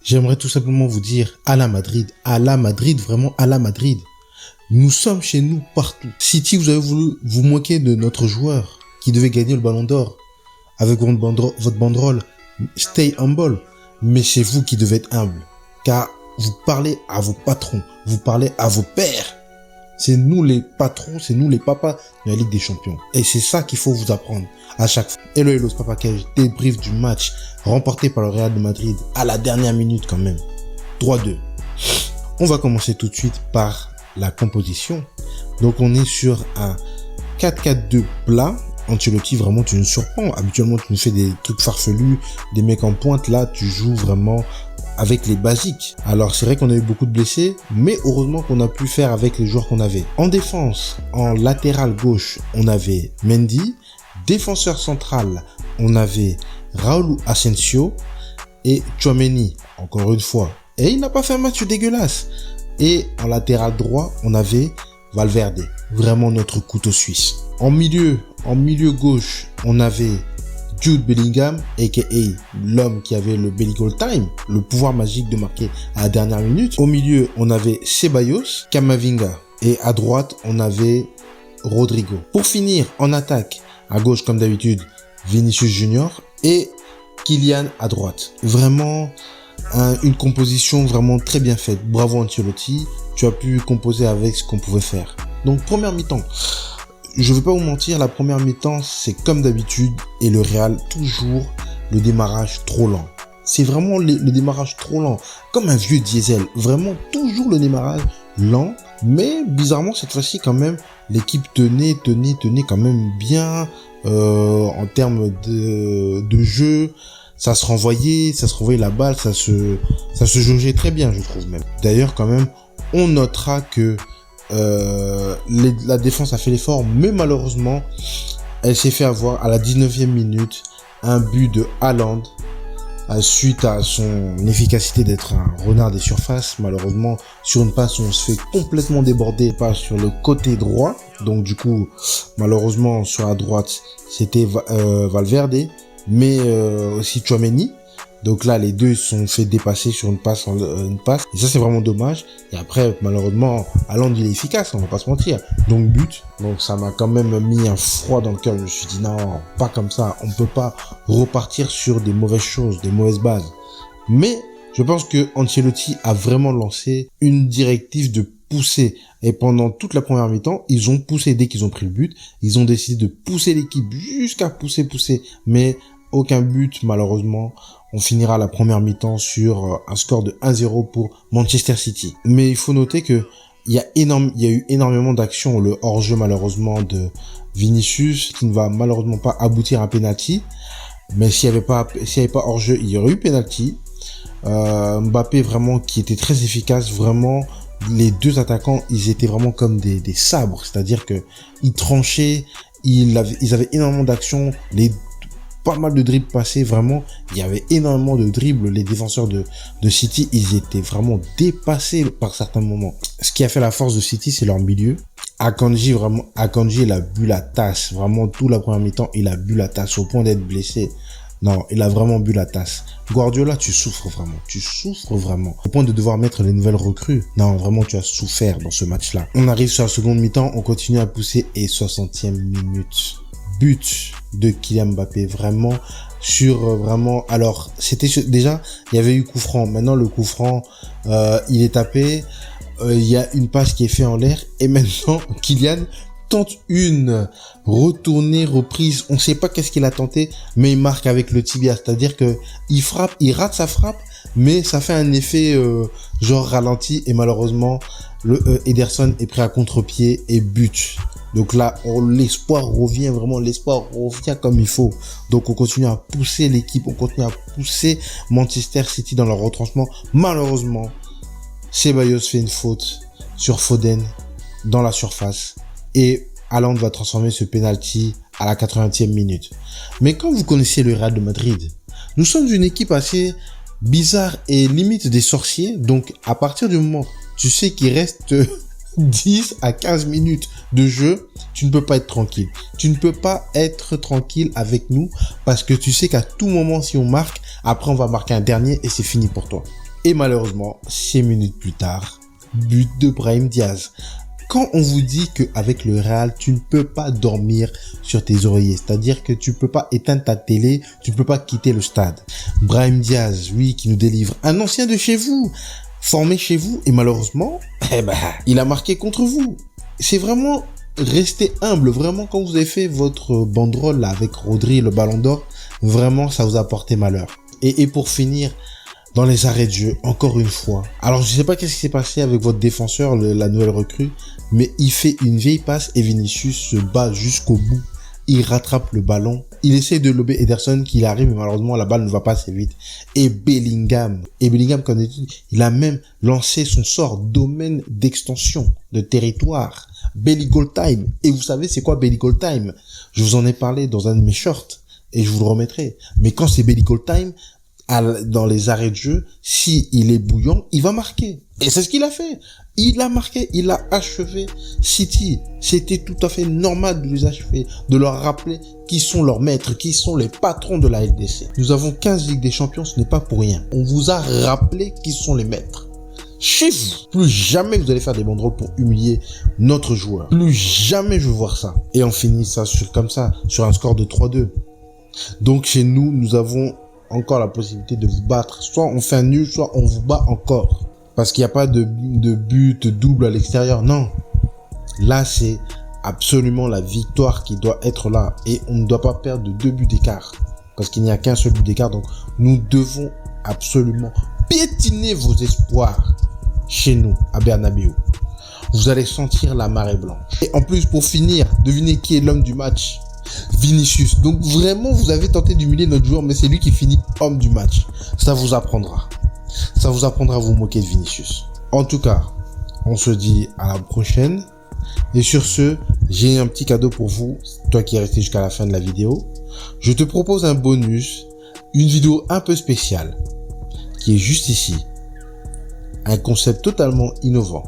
j'aimerais tout simplement vous dire à la Madrid, vraiment à la Madrid. Nous sommes chez nous partout. City, vous avez voulu vous moquer de notre joueur qui devait gagner le Ballon d'Or avec votre banderole. Stay humble. Mais c'est vous qui devez être humble. Car vous parlez à vos patrons, vous parlez à vos pères. C'est nous les patrons, c'est nous les papas de la Ligue des Champions. Et c'est ça qu'il faut vous apprendre à chaque fois. Hello, c'est Papa Cage, débrief du match remporté par le Real de Madrid à la dernière minute quand même. 3-2. On va commencer tout de suite par la composition. Donc on est sur un 4-4-2 plat. Ancelotti, vraiment, tu nous surprends. Habituellement, tu nous fais des trucs farfelus, des mecs en pointe. Là, tu joues vraiment avec les basiques. Alors, c'est vrai qu'on a eu beaucoup de blessés, mais heureusement qu'on a pu faire avec les joueurs qu'on avait. En défense, en latéral gauche, on avait Mendy. Défenseur central, on avait Raúl Asensio et Tchouaméni, encore une fois. Et il n'a pas fait un match dégueulasse. Et en latéral droit, on avait Valverde, vraiment notre couteau suisse. En milieu gauche, on avait Jude Bellingham, a.k.a. l'homme qui avait le Belly Goal Time, le pouvoir magique de marquer à la dernière minute. Au milieu, on avait Ceballos, Camavinga. Et à droite, on avait Rodrigo. Pour finir, en attaque, à gauche, comme d'habitude, Vinicius Junior et Kylian à droite. Vraiment, une composition vraiment très bien faite. Bravo Ancelotti, tu as pu composer avec ce qu'on pouvait faire. Donc, première mi-temps. Je vais pas vous mentir, la première mi-temps, c'est comme d'habitude, et le Real, toujours le démarrage trop lent. C'est vraiment le démarrage trop lent, comme un vieux diesel. Vraiment, toujours le démarrage lent, mais bizarrement, cette fois-ci, quand même, l'équipe tenait quand même bien, en termes de jeu. Ça se renvoyait la balle, ça se jaugeait très bien, je trouve même. D'ailleurs, quand même, on notera que la défense a fait l'effort, mais malheureusement, elle s'est fait avoir à la 19e minute un but de Haaland suite à son efficacité d'être un renard des surfaces. Malheureusement, sur une passe où on se fait complètement déborder, pas sur le côté droit. Donc du coup, malheureusement, sur la droite, c'était Valverde, mais aussi Tchouaméni. Donc là, les deux se sont fait dépasser sur une passe. Et ça, c'est vraiment dommage. Et après, malheureusement, Haaland, il est efficace, on va pas se mentir. Donc, but. Donc, ça m'a quand même mis un froid dans le cœur. Je me suis dit, non, pas comme ça. On peut pas repartir sur des mauvaises choses, des mauvaises bases. Mais, je pense que Ancelotti a vraiment lancé une directive de pousser. Et pendant toute la première mi-temps, ils ont poussé dès qu'ils ont pris le but. Ils ont décidé de pousser l'équipe jusqu'à pousser. Mais, aucun but, malheureusement. On finira la première mi-temps sur un score de 1-0 pour Manchester City. Mais il faut noter que il y a eu énormément d'actions. Le hors-jeu, malheureusement, de Vinicius, qui ne va malheureusement pas aboutir à un penalty. Mais s'il y avait pas hors-jeu, il y aurait eu penalty. Mbappé, vraiment, qui était très efficace. Vraiment, les deux attaquants, ils étaient vraiment comme des sabres. C'est-à-dire que ils tranchaient, ils avaient énormément d'actions. Pas mal de dribbles passés, vraiment, il y avait énormément de dribbles. Les défenseurs de City, ils étaient vraiment dépassés par certains moments. Ce qui a fait la force de City, c'est leur milieu. Akanji, il a bu la tasse. Vraiment, toute la première mi-temps, il a bu la tasse au point d'être blessé. Non, il a vraiment bu la tasse. Guardiola, tu souffres vraiment. Au point de devoir mettre les nouvelles recrues. Non, vraiment, tu as souffert dans ce match-là. On arrive sur la seconde mi-temps, on continue à pousser et 60e minute. But de Kylian Mbappé, vraiment alors c'était déjà, il y avait eu coup franc. Maintenant le coup franc, il est tapé, il y a une passe qui est faite en l'air et maintenant Kylian tente une retournée, reprise, on sait pas qu'est-ce qu'il a tenté, mais il marque avec le tibia, c'est-à-dire que il rate sa frappe, mais ça fait un effet genre ralenti et malheureusement Ederson est pris à contre-pied et but. Donc là, l'espoir revient comme il faut. Donc on continue à pousser l'équipe, on continue à pousser Manchester City dans leur retranchement. Malheureusement, Ceballos fait une faute sur Foden dans la surface et Haaland va transformer ce penalty à la 80e minute. Mais quand vous connaissez le Real de Madrid, nous sommes une équipe assez bizarre et limite des sorciers. Donc à partir du moment, tu sais qu'il reste 10 à 15 minutes de jeu, tu ne peux pas être tranquille. Tu ne peux pas être tranquille avec nous parce que tu sais qu'à tout moment, si on marque, après on va marquer un dernier et c'est fini pour toi. Et malheureusement, 6 minutes plus tard, but de Brahim Diaz. Quand on vous dit qu'avec le Real, tu ne peux pas dormir sur tes oreillers, c'est-à-dire que tu ne peux pas éteindre ta télé, tu ne peux pas quitter le stade. Brahim Diaz, oui, qui nous délivre un ancien de chez vous, formé chez vous, et malheureusement, il a marqué contre vous. C'est vraiment rester humble, vraiment, quand vous avez fait votre banderole là, avec Rodri, le Ballon d'Or, vraiment, ça vous a porté malheur. Et pour finir, dans les arrêts de jeu, encore une fois. Alors, je sais pas qu'est-ce qui s'est passé avec votre défenseur, la nouvelle recrue, mais il fait une vieille passe et Vinicius se bat jusqu'au bout. Il rattrape le ballon. Il essaie de lober Ederson qui arrive, mais malheureusement, la balle ne va pas assez vite. Et Bellingham, comme il a même lancé son sort, domaine d'extension, de territoire. Belly Goal Time. Et vous savez, c'est quoi Belly Goal Time? Je vous en ai parlé dans un de mes shorts et je vous le remettrai. Mais quand c'est Belly Goal Time, dans les arrêts de jeu, si il est bouillant, il va marquer. Et c'est ce qu'il a fait. Il a marqué, il a achevé City. C'était tout à fait normal de les achever, de leur rappeler qui sont leurs maîtres, qui sont les patrons de la LDC. Nous avons 15 Ligues des Champions, ce n'est pas pour rien. On vous a rappelé qui sont les maîtres. Chez vous, plus jamais vous allez faire des banderoles pour humilier notre joueur. Plus jamais je veux voir ça. Et on finit ça comme ça, sur un score de 3-2. Donc chez nous, nous avons encore la possibilité de vous battre. Soit on fait un nul, soit on vous bat encore. Parce qu'il n'y a pas de but double à l'extérieur. Non. Là, c'est absolument la victoire qui doit être là. Et on ne doit pas perdre de 2 buts d'écart. Parce qu'il n'y a qu'un seul but d'écart. Donc, nous devons absolument piétiner vos espoirs chez nous, à Bernabéu. Vous allez sentir la marée blanche. Et en plus, pour finir, devinez qui est l'homme du match? Vinicius. Donc vraiment, vous avez tenté d'humilier notre joueur, mais c'est lui qui finit homme du match. Ça vous apprendra. Ça vous apprendra à vous moquer de Vinicius. En tout cas, on se dit à la prochaine. Et sur ce, j'ai un petit cadeau pour vous, toi qui es resté jusqu'à la fin de la vidéo. Je te propose un bonus, une vidéo un peu spéciale, qui est juste ici. Un concept totalement innovant.